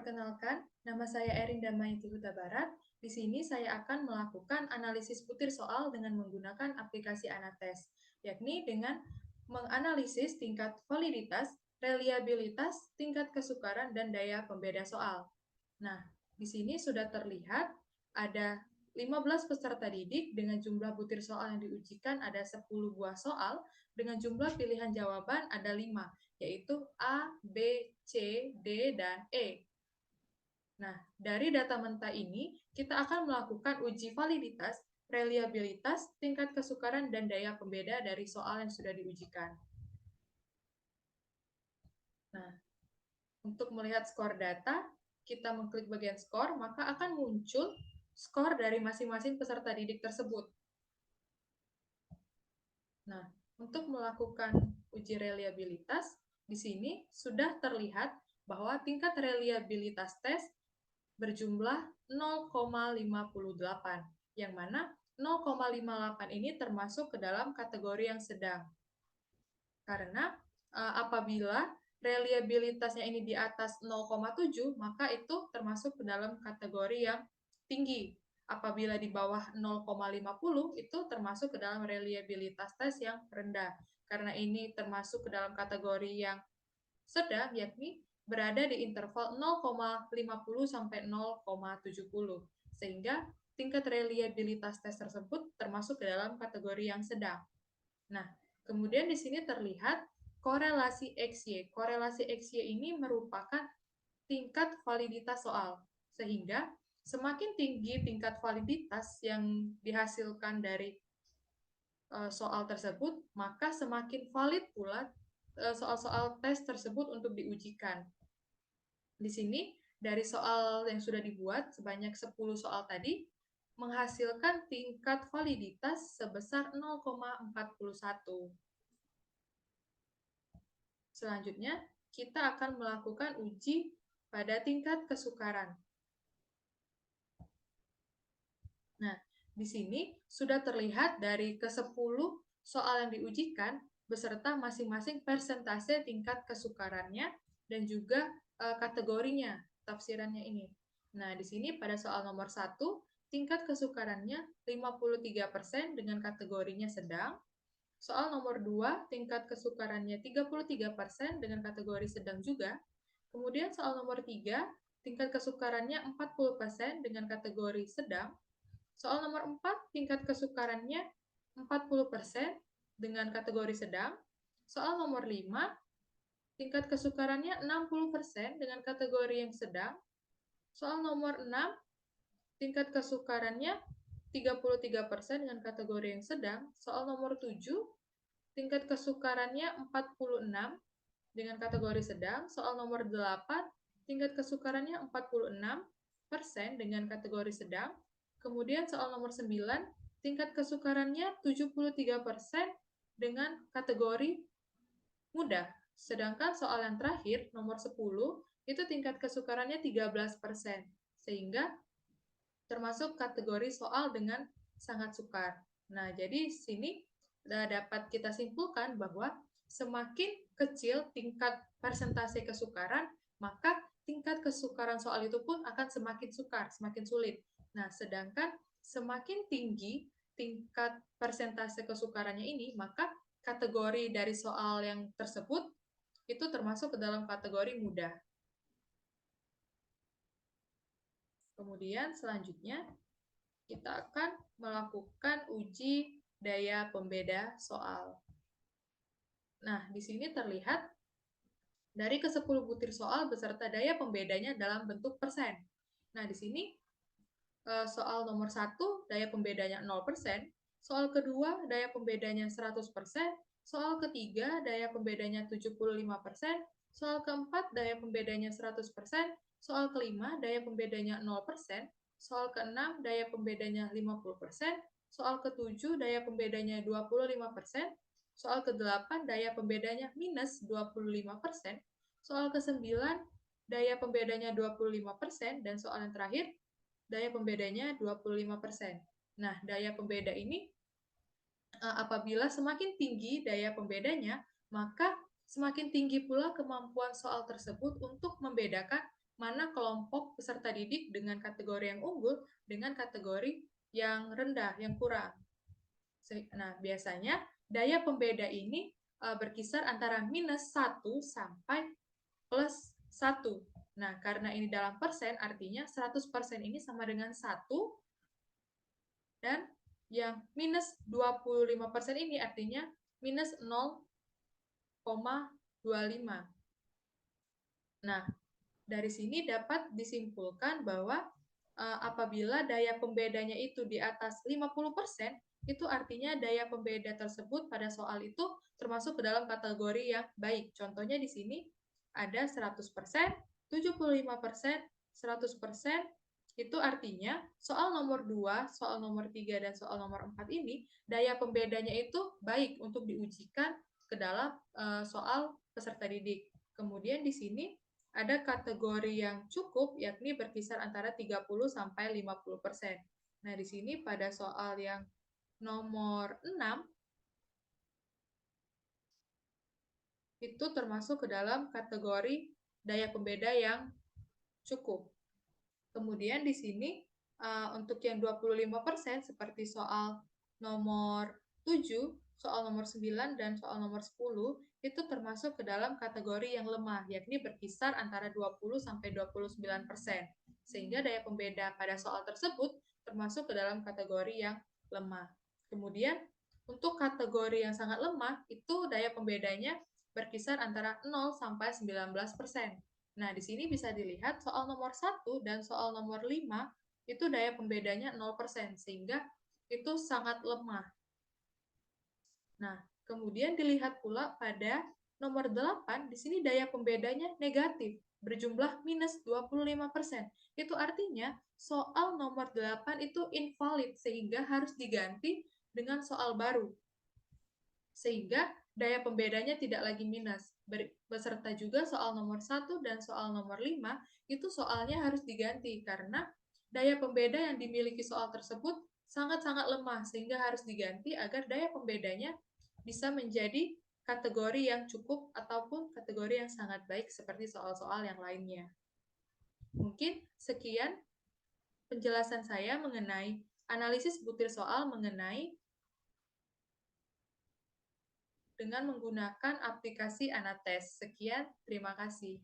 Perkenalkan, nama saya Erinda Maiti Huta Barat. Di sini saya akan melakukan analisis butir soal dengan menggunakan aplikasi Anates, yakni dengan menganalisis tingkat validitas, reliabilitas, tingkat kesukaran, dan daya pembeda soal. Nah, di sini sudah terlihat ada 15 peserta didik dengan jumlah butir soal yang diujikan ada 10 buah soal, dengan jumlah pilihan jawaban ada 5, yaitu A, B, C, D, dan E. Nah, dari data mentah ini, kita akan melakukan uji validitas, reliabilitas, tingkat kesukaran, dan daya pembeda dari soal yang sudah diujikan. Nah, untuk melihat skor data, kita mengklik bagian skor, maka akan muncul skor dari masing-masing peserta didik tersebut. Nah, untuk melakukan uji reliabilitas, di sini sudah terlihat bahwa tingkat reliabilitas tes berjumlah 0,58, yang mana 0,58 ini termasuk ke dalam kategori yang sedang. Karena apabila reliabilitasnya ini di atas 0,7, maka itu termasuk ke dalam kategori yang tinggi. Apabila di bawah 0,50, itu termasuk ke dalam reliabilitas tes yang rendah. Karena ini termasuk ke dalam kategori yang sedang, yakni berada di interval 0,50 sampai 0,70, sehingga tingkat reliabilitas tes tersebut termasuk ke dalam kategori yang sedang. Nah, kemudian di sini terlihat korelasi XY. Korelasi XY ini merupakan tingkat validitas soal, sehingga semakin tinggi tingkat validitas yang dihasilkan dari soal tersebut, maka semakin valid pula soal-soal tes tersebut untuk diujikan. Di sini, dari soal yang sudah dibuat, sebanyak 10 soal tadi, menghasilkan tingkat validitas sebesar 0,41. Selanjutnya, kita akan melakukan uji pada tingkat kesukaran. Nah, di sini sudah terlihat dari ke-10 soal yang diujikan, beserta masing-masing persentase tingkat kesukarannya dan juga kategorinya, tafsirannya ini. Nah, di sini pada soal nomor 1, tingkat kesukarannya 53% dengan kategorinya sedang. Soal nomor 2, tingkat kesukarannya 33% dengan kategori sedang juga. Kemudian soal nomor 3, tingkat kesukarannya 40% dengan kategori sedang. Soal nomor 4, tingkat kesukarannya 40% dengan kategori sedang. Soal nomor 5, tingkat kesukarannya 60% dengan kategori yang sedang. Soal nomor 6, tingkat kesukarannya 33% dengan kategori yang sedang. Soal nomor 7, tingkat kesukarannya 46 dengan kategori sedang. Soal nomor 8, tingkat kesukarannya 46% dengan kategori sedang. Kemudian soal nomor 9, tingkat kesukarannya 73% dengan kategori mudah. Sedangkan soal yang terakhir, nomor 10, itu tingkat kesukarannya 13%, sehingga termasuk kategori soal dengan sangat sukar. Nah, jadi sini dapat kita simpulkan bahwa semakin kecil tingkat persentase kesukaran, maka tingkat kesukaran soal itu pun akan semakin sukar, semakin sulit. Nah, sedangkan semakin tinggi tingkat persentase kesukarannya ini, maka kategori dari soal yang tersebut itu termasuk ke dalam kategori mudah. Kemudian selanjutnya kita akan melakukan uji daya pembeda soal. Nah, di sini terlihat dari ke-10 butir soal beserta daya pembedanya dalam bentuk persen. Nah, di sini soal nomor 1 daya pembedanya 0%, soal kedua daya pembedanya 100%, soal ketiga daya pembedanya 75%, soal keempat daya pembedanya 100%, soal kelima daya pembedanya 0%, soal keenam daya pembedanya 50%, soal ketujuh daya pembedanya 25%, soal ke-8 daya pembedanya minus 25%, soal ke-9 daya pembedanya 25%, dan soal yang terakhir daya pembedanya 25%. Nah, daya pembeda ini apabila semakin tinggi daya pembedanya, maka semakin tinggi pula kemampuan soal tersebut untuk membedakan mana kelompok peserta didik dengan kategori yang unggul dengan kategori yang rendah, yang kurang. Nah, biasanya daya pembeda ini berkisar antara -1 sampai +1. Nah, karena ini dalam persen, artinya 100% ini sama dengan 1, dan yang -25% ini artinya minus 0,25. Nah, dari sini dapat disimpulkan bahwa apabila daya pembedanya itu di atas 50%, itu artinya daya pembeda tersebut pada soal itu termasuk ke dalam kategori yang baik. Contohnya di sini ada 100%, 75%, 100%, itu artinya soal nomor 2, soal nomor 3, dan soal nomor 4 ini daya pembedanya itu baik untuk diujikan ke dalam soal peserta didik. Kemudian di sini ada kategori yang cukup, yakni berkisar antara 30 sampai 50%. Nah, di sini pada soal yang nomor 6, itu termasuk ke dalam kategori daya pembeda yang cukup. Kemudian di sini untuk yang 25% seperti soal nomor 7, soal nomor 9, dan soal nomor 10 itu termasuk ke dalam kategori yang lemah, yakni berkisar antara 20 sampai 29%. Sehingga daya pembeda pada soal tersebut termasuk ke dalam kategori yang lemah. Kemudian untuk kategori yang sangat lemah itu daya pembedanya berkisar antara 0 sampai 19%. Nah, di sini bisa dilihat soal nomor 1 dan soal nomor 5 itu daya pembedanya 0%, sehingga itu sangat lemah. Nah, kemudian dilihat pula pada nomor 8, di sini daya pembedanya negatif, berjumlah minus 25%. Itu artinya soal nomor 8 itu invalid, sehingga harus diganti dengan soal baru. Sehingga daya pembedanya tidak lagi minus. Beserta juga soal nomor 1 dan soal nomor 5, itu soalnya harus diganti karena daya pembeda yang dimiliki soal tersebut sangat-sangat lemah, sehingga harus diganti agar daya pembedanya bisa menjadi kategori yang cukup ataupun kategori yang sangat baik seperti soal-soal yang lainnya. Mungkin sekian penjelasan saya mengenai analisis butir soal mengenai dengan menggunakan aplikasi Anates. Sekian, terima kasih.